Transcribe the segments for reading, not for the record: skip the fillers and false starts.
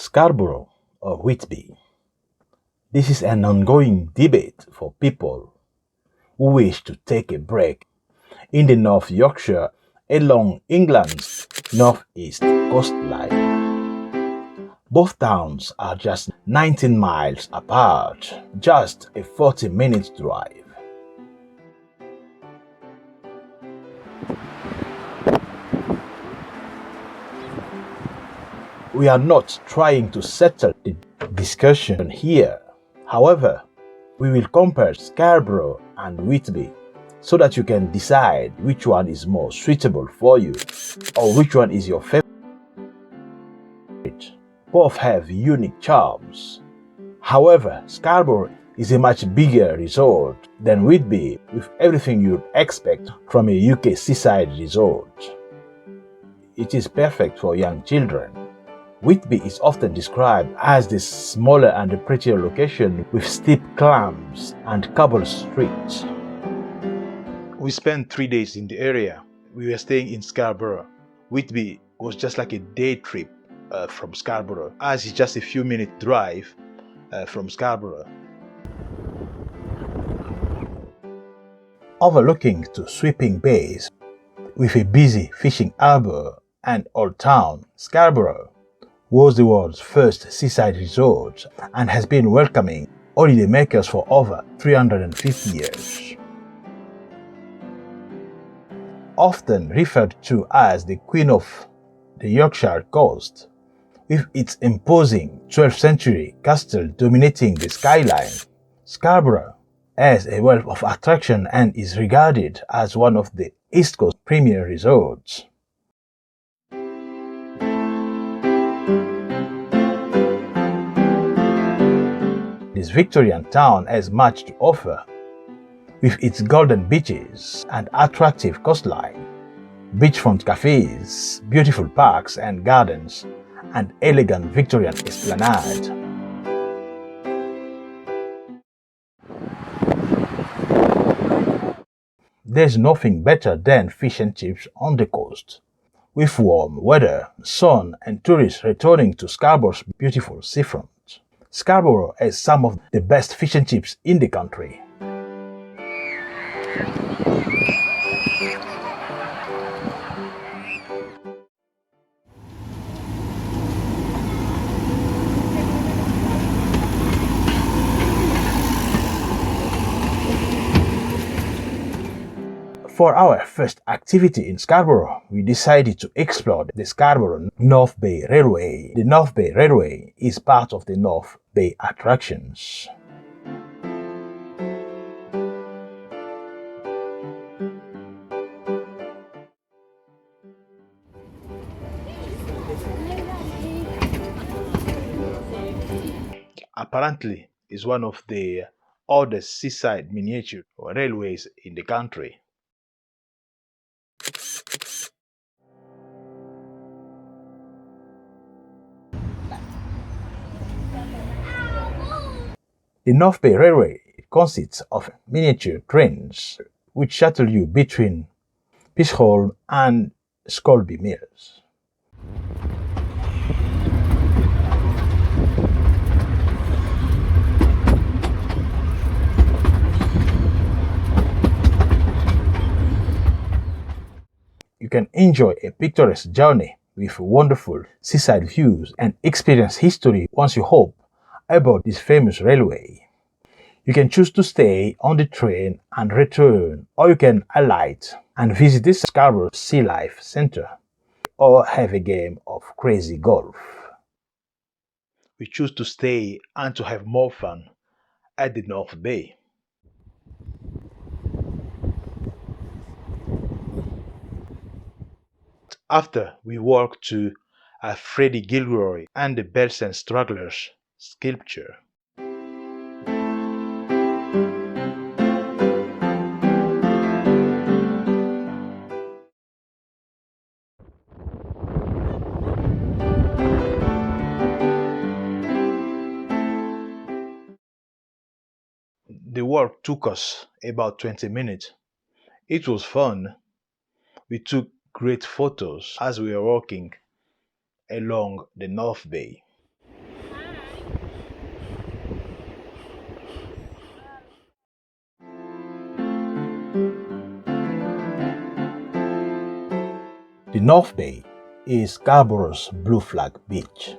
Scarborough or Whitby. This is an ongoing debate for people who wish to take a break in the North Yorkshire along England's northeast coastline. Both towns are just 19 miles apart, just a 40-minute drive. We are not trying to settle the discussion here. However, we will compare Scarborough and Whitby so that you can decide which one is more suitable for you or which one is your favorite. Both have unique charms. However, Scarborough is a much bigger resort than Whitby, with everything you'd expect from a UK seaside resort. It is perfect for young children. Whitby is often described as the smaller and the prettier location with steep climbs and cobbled streets. We spent 3 days in the area. We were staying in Scarborough. Whitby was just like a day trip from Scarborough, as it's just a few minute drive from Scarborough. Overlooking to sweeping bays with a busy fishing harbour and old town, Scarborough was the world's first seaside resort and has been welcoming holidaymakers for over 350 years. Often referred to as the Queen of the Yorkshire Coast, with its imposing 12th century castle dominating the skyline, Scarborough has a wealth of attraction and is regarded as one of the East Coast's premier resorts. This Victorian town has much to offer, with its golden beaches and attractive coastline, beachfront cafés, beautiful parks and gardens, and elegant Victorian esplanade. There's nothing better than fish and chips on the coast, with warm weather, sun, and tourists returning to Scarborough's beautiful seafront. Scarborough has some of the best fish and chips in the country. For our first activity in Scarborough, we decided to explore the Scarborough North Bay Railway. The North Bay Railway is part of the North Bay attractions. Apparently, is one of the oldest seaside miniature railways in the country. The North Bay Railway consists of miniature trains which shuttle you between Pishon and Scarborough Mills. You can enjoy a picturesque journey with wonderful seaside views and experience history once you hop aboard this famous railway. You can choose to stay on the train and return, or you can alight and visit the Scarborough Sea Life Centre or have a game of crazy golf. We choose to stay and to have more fun at the North Bay. After we walked to Freddie Gilroy and the Belsen Stragglers sculpture. The walk took us about 20 minutes. It was fun. We took great photos as we were walking along the North Bay. The North Bay is Scarborough's blue flag beach,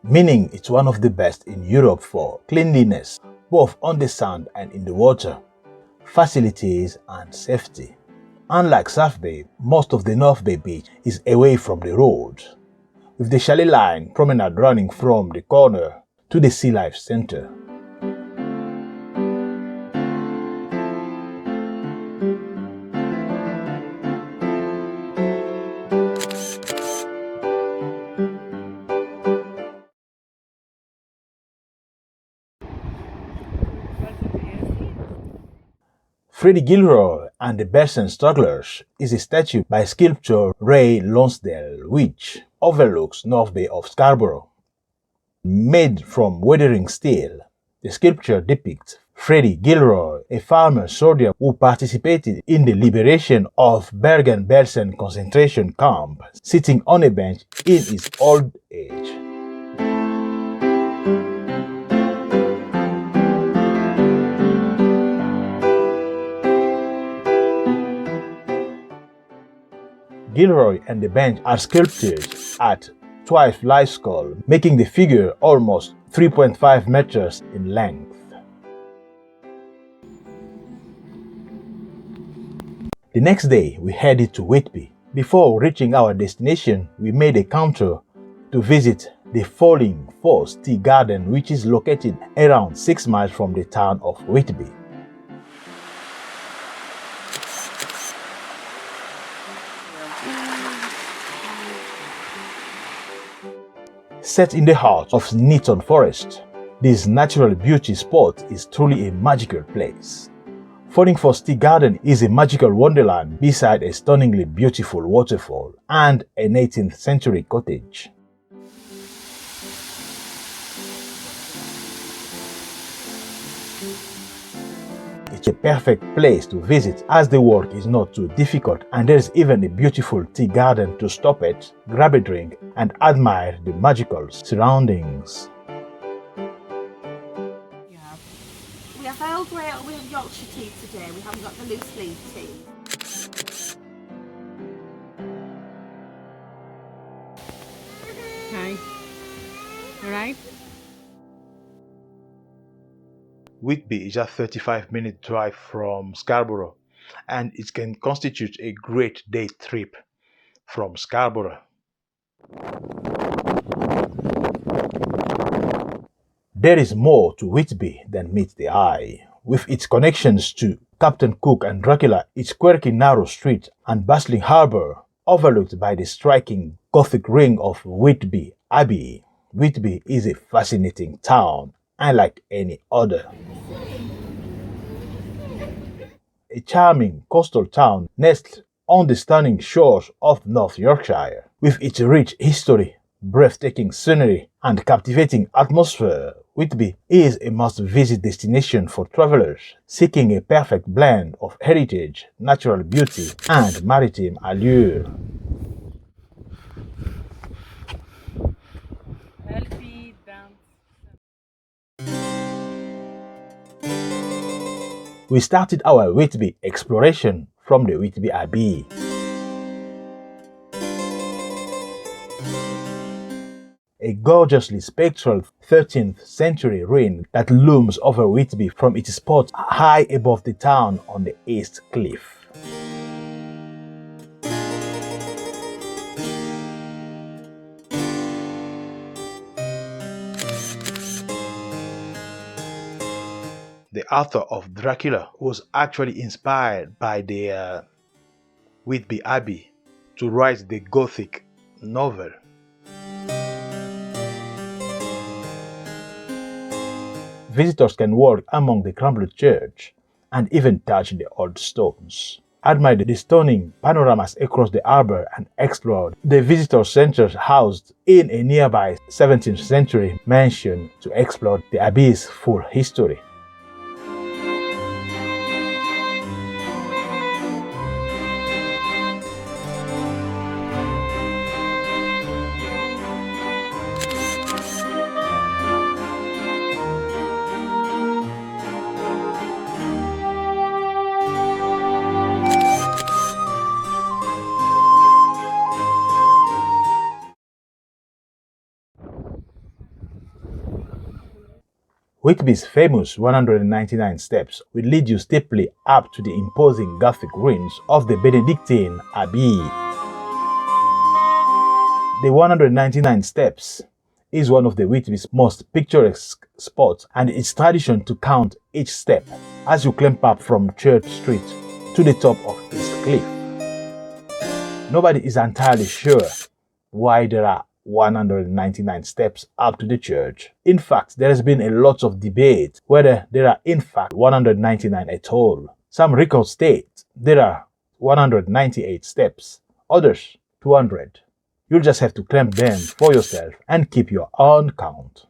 meaning it's one of the best in Europe for cleanliness, both on the sand and in the water, facilities and safety. Unlike South Bay, most of the North Bay beach is away from the road, with the chalet line promenade running from the corner to the Sea Life Centre. Freddie Gilroy and the Belsen Stragglers is a statue by sculptor Ray Lonsdale which overlooks North Bay of Scarborough. Made from weathering steel, the sculpture depicts Freddie Gilroy, a farmer soldier who participated in the liberation of Bergen-Belsen concentration camp, sitting on a bench in his old age. Gilroy and the bench are sculpted at twice life scale, making the figure almost 3.5 meters in length. The next day, we headed to Whitby. Before reaching our destination, we made a counter to visit the Falling Falls Tea Garden, which is located around 6 miles from the town of Whitby. Set in the heart of Sneaton Forest, this natural beauty spot is truly a magical place. Falling Falls Tea Garden is a magical wonderland beside a stunningly beautiful waterfall and an 18th century cottage. It's a perfect place to visit as the walk is not too difficult and there's even a beautiful tea garden to stop at, grab a drink and admire the magical surroundings. We have Earl Grey or we have Yorkshire tea today, we haven't got the loose leaf tea. Hi. Alright? Whitby is a 35-minute drive from Scarborough, and it can constitute a great day trip from Scarborough. There is more to Whitby than meets the eye. With its connections to Captain Cook and Dracula, its quirky narrow street and bustling harbour, overlooked by the striking Gothic ring of Whitby Abbey, Whitby is a fascinating town, unlike any other. A charming coastal town nestled on the stunning shores of North Yorkshire, with its rich history, breathtaking scenery, and captivating atmosphere, Whitby is a must-visit destination for travelers seeking a perfect blend of heritage, natural beauty, and maritime allure. We started our Whitby exploration from the Whitby Abbey. A gorgeously spectral 13th century ruin that looms over Whitby from its spot high above the town on the east cliff. The author of Dracula was actually inspired by the Whitby Abbey to write the Gothic novel. Visitors can walk among the crumbled church and even touch the old stones, admire the stunning panoramas across the harbour and explore the visitor centres housed in a nearby 17th century mansion to explore the abbey's full history. Whitby's famous 199 steps will lead you steeply up to the imposing Gothic ruins of the Benedictine Abbey. The 199 steps is one of the Whitby's most picturesque spots, and it's tradition to count each step as you climb up from Church Street to the top of this cliff. Nobody is entirely sure why there are 199 steps up to the church. In fact, there has been a lot of debate whether there are in fact 199 at all. Some records state there are 198 steps, others 200. You'll just have to climb them for yourself and keep your own count.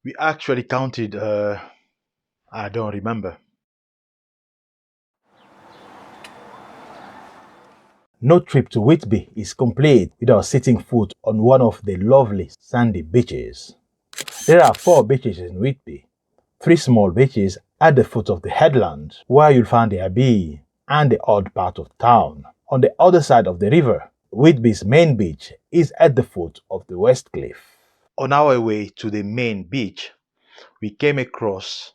We actually counted, I don't remember. No trip to Whitby is complete without setting foot on one of the lovely sandy beaches. There are 4 beaches in Whitby, 3 small beaches at the foot of the headland, where you'll find the Abbey and the odd part of town. On the other side of the river, Whitby's main beach is at the foot of the West Cliff. On our way to the main beach, we came across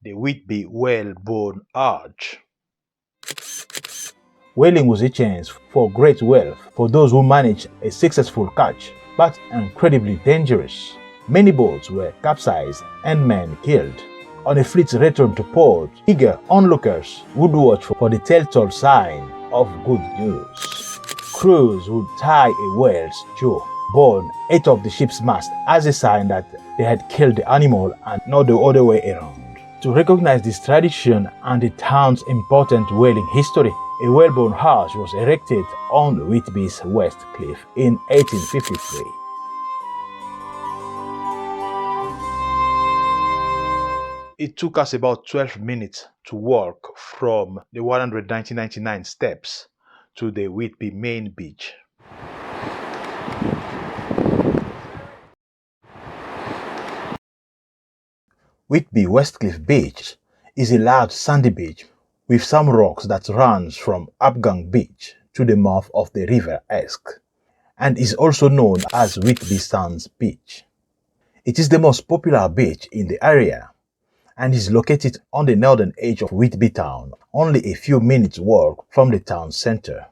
the Whitby Wellborn Arch. Whaling was a chance for great wealth for those who managed a successful catch, but incredibly dangerous. Many boats were capsized and men killed. On a fleet's return to port, eager onlookers would watch for the telltale sign of good news. Crews would tie a whale's jaw bone atop the ship's mast as a sign that they had killed the animal and not the other way around. To recognize this tradition and the town's important whaling history, a Wellborn Arch was erected on Whitby's West Cliff in 1853. It took us about 12 minutes to walk from the 199 steps to the Whitby main beach. Whitby Westcliff Beach is a large sandy beach with some rocks that runs from Upgang Beach to the mouth of the River Esk, and is also known as Whitby Sands Beach. It is the most popular beach in the area and is located on the northern edge of Whitby town, only a few minutes' walk from the town centre.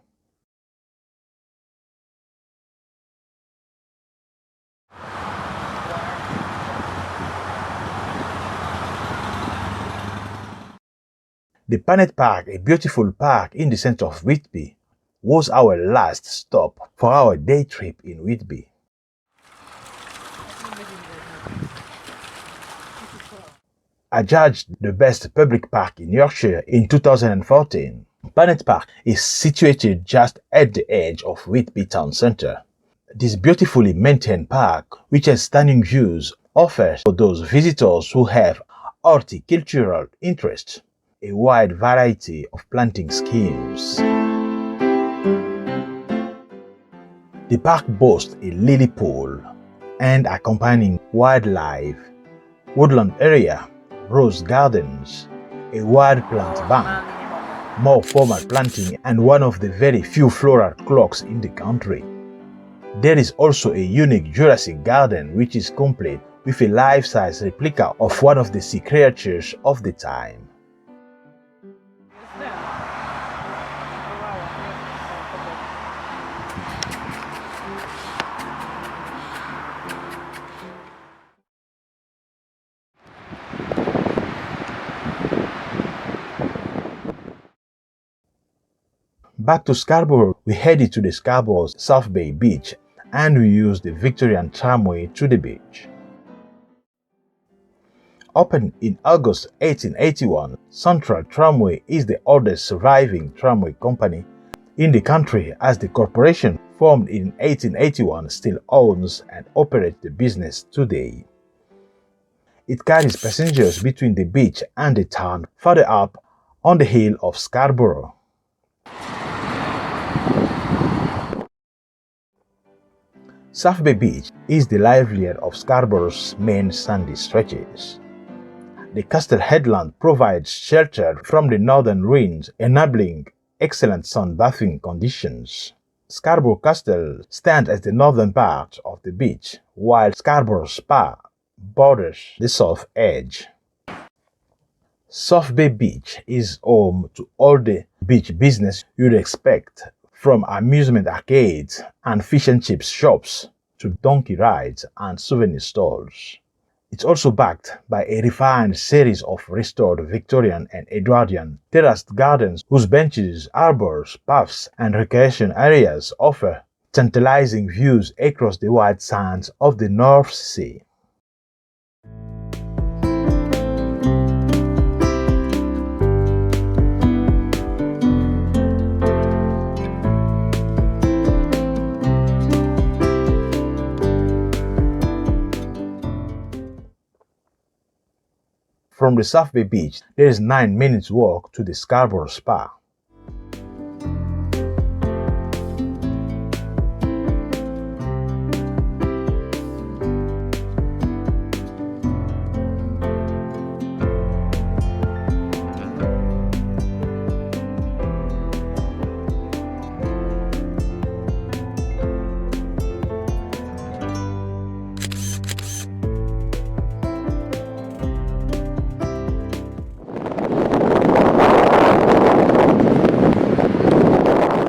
The Planet Park, a beautiful park in the centre of Whitby, was our last stop for our day trip in Whitby. Adjudged the best public park in Yorkshire in 2014, Planet Park is situated just at the edge of Whitby town centre. This beautifully maintained park, which has stunning views, offers for those visitors who have horticultural interest a wide variety of planting schemes. The park boasts a lily pool and accompanying wildlife, woodland area, rose gardens, a wild plant bank, more formal planting, and one of the very few floral clocks in the country. There is also a unique Jurassic garden which is complete with a life-size replica of one of the sea creatures of the time. Back to Scarborough, we headed to the Scarborough South Bay Beach and we used the Victorian tramway to the beach. Opened in August 1881, Central Tramway is the oldest surviving tramway company in the country, as the corporation formed in 1881 still owns and operates the business today. It carries passengers between the beach and the town further up on the hill of Scarborough. South Bay Beach is the livelier of Scarborough's main sandy stretches. The castle headland provides shelter from the northern winds, enabling excellent sunbathing conditions. Scarborough Castle stands at the northern part of the beach, while Scarborough Spa borders the south edge. South Bay Beach is home to all the beach business you'd expect, from amusement arcades and fish and chips shops to donkey rides and souvenir stalls. It's also backed by a refined series of restored Victorian and Edwardian terraced gardens whose benches, arbors, paths, and recreation areas offer tantalizing views across the wide sands of the North Sea. From the South Bay Beach, there is 9 minutes walk to the Scarborough Spa.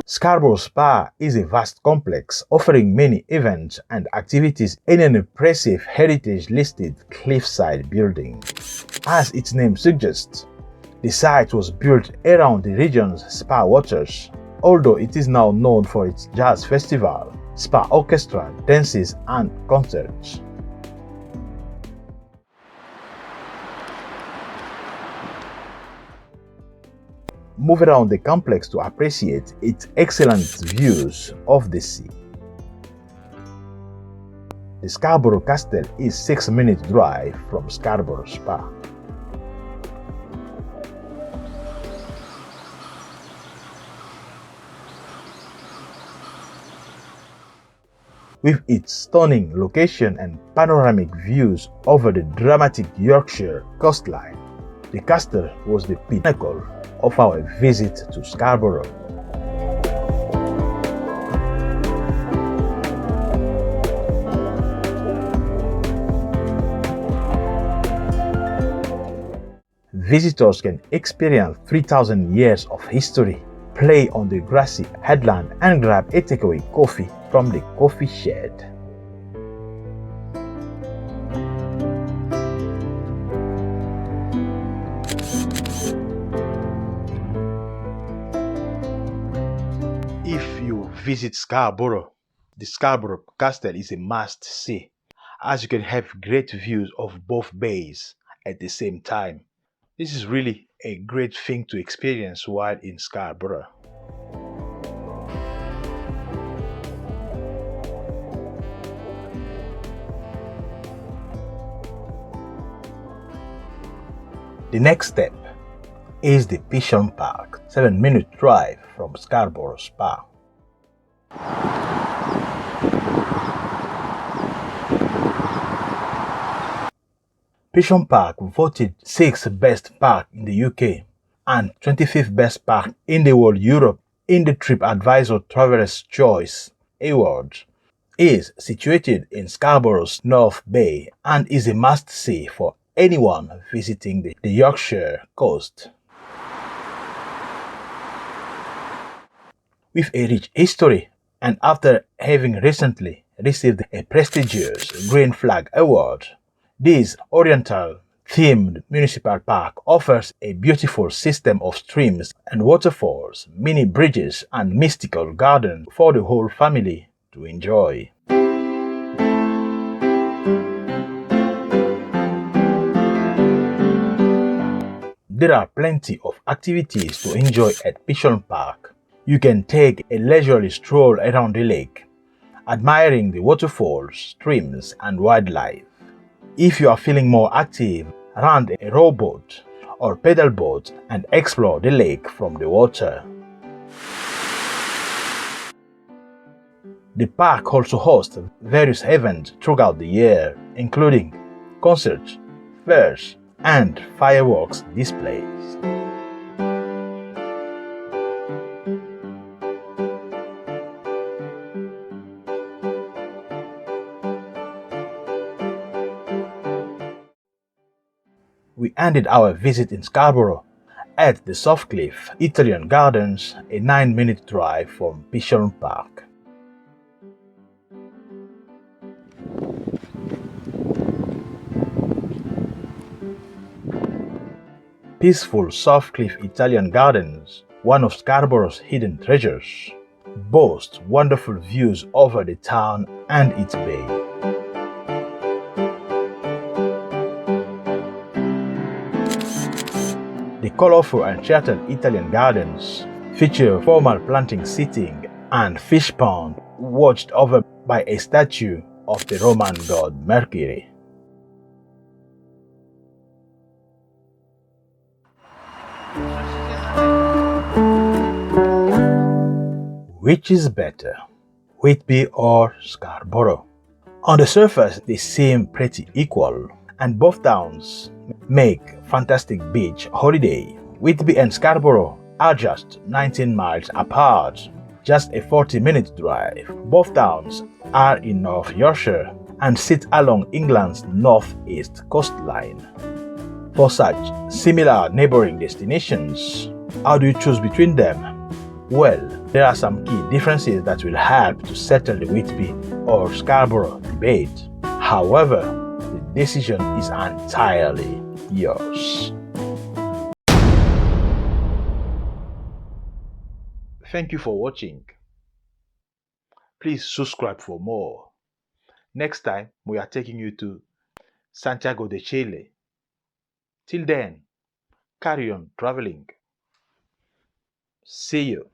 Scarborough Spa is a vast complex offering many events and activities in an impressive heritage-listed cliffside building. As its name suggests, the site was built around the region's spa waters, although it is now known for its jazz festival, spa orchestra, dances, and concerts. Move around the complex to appreciate its excellent views of the sea. The Scarborough Castle is 6-minute drive from Scarborough Spa. With its stunning location and panoramic views over the dramatic Yorkshire coastline, the castle was the pinnacle of our visit to Scarborough. Visitors can experience 3,000 years of history, play on the grassy headland, and grab a takeaway coffee from the coffee shed. If you visit Scarborough, the Scarborough Castle is a must-see, as you can have great views of both bays at the same time. This is really a great thing to experience while in Scarborough. The next step is the Pishon Park, 7-minute drive from Scarborough Spa. Pishon Park voted 6th best park in the UK and 25th best park in the world Europe in the TripAdvisor Traveler's Choice Awards, is situated in Scarborough's North Bay and is a must-see for anyone visiting the Yorkshire Coast. With a rich history, and after having recently received a prestigious Green Flag Award, this Oriental-themed municipal park offers a beautiful system of streams and waterfalls, mini bridges, and mystical gardens for the whole family to enjoy. There are plenty of activities to enjoy at Pishon Park. You can take a leisurely stroll around the lake, admiring the waterfalls, streams, and wildlife. If you are feeling more active, rent a rowboat or pedal boat and explore the lake from the water. The park also hosts various events throughout the year, including concerts, fairs, and fireworks displays. We ended our visit in Scarborough at the Softcliff Italian Gardens, a 9-minute drive from Pishon Park. Peaceful Softcliff Italian Gardens, one of Scarborough's hidden treasures, boasts wonderful views over the town and its bay. The colorful and sheltered Italian gardens feature formal planting seating and fish pond watched over by a statue of the Roman god Mercury. Which is better, Whitby or Scarborough? On the surface, they seem pretty equal, and both towns make fantastic beach holiday. Whitby and Scarborough are just 19 miles apart, just a 40-minute drive. Both towns are in North Yorkshire and sit along England's northeast coastline. For such similar neighboring destinations, how do you choose between them? Well, there are some key differences that will help to settle the Whitby or Scarborough debate. However, the decision is entirely yours. Thank you for watching. Please subscribe for more. Next time, we are taking you to Santiago de Chile. Till then, carry on traveling. See you.